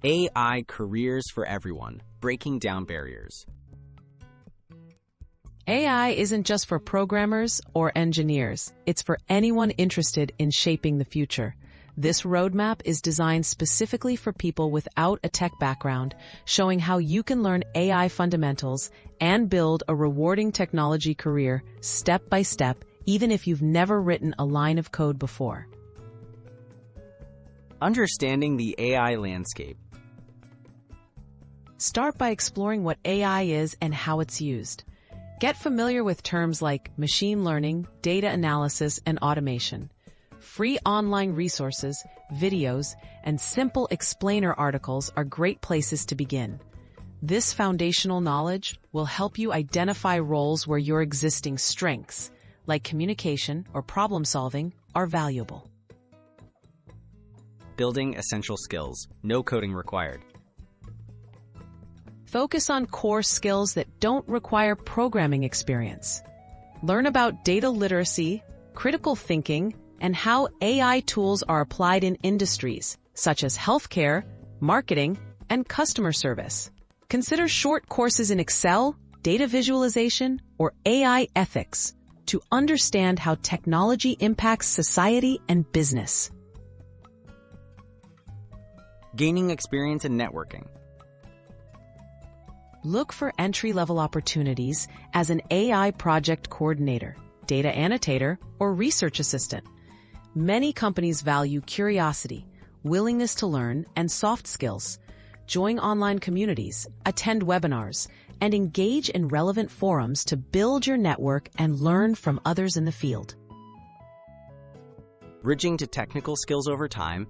AI Careers for Everyone, Breaking Down Barriers. AI isn't just for programmers or engineers. It's for anyone interested in shaping the future. This roadmap is designed specifically for people without a tech background, showing how you can learn AI fundamentals and build a rewarding technology career step by step, even if you've never written a line of code before. Understanding the AI landscape. Start by exploring what AI is and how it's used. Get familiar with terms like machine learning, data analysis, and automation. Free online resources, videos, and simple explainer articles are great places to begin. This foundational knowledge will help you identify roles where your existing strengths, like communication or problem solving, are valuable. Building essential skills. No coding required. Focus on core skills that don't require programming experience. Learn about data literacy, critical thinking, and how AI tools are applied in industries such as healthcare, marketing, and customer service. Consider short courses in Excel, data visualization, or AI ethics to understand how technology impacts society and business. Gaining experience in networking. Look for entry-level opportunities as an AI project coordinator, data annotator, or research assistant. Many companies value curiosity, willingness to learn, and soft skills. Join online communities, attend webinars, and engage in relevant forums to build your network and learn from others in the field. Bridging to technical skills over time.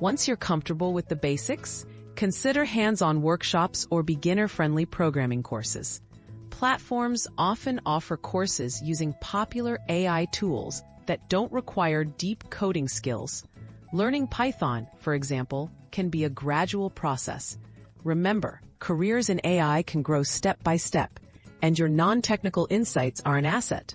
Once you're comfortable with the basics, consider hands-on workshops or beginner-friendly programming courses. Platforms often offer courses using popular AI tools that don't require deep coding skills. Learning Python, for example, can be a gradual process. Remember, careers in AI can grow step by step, and your non-technical insights are an asset.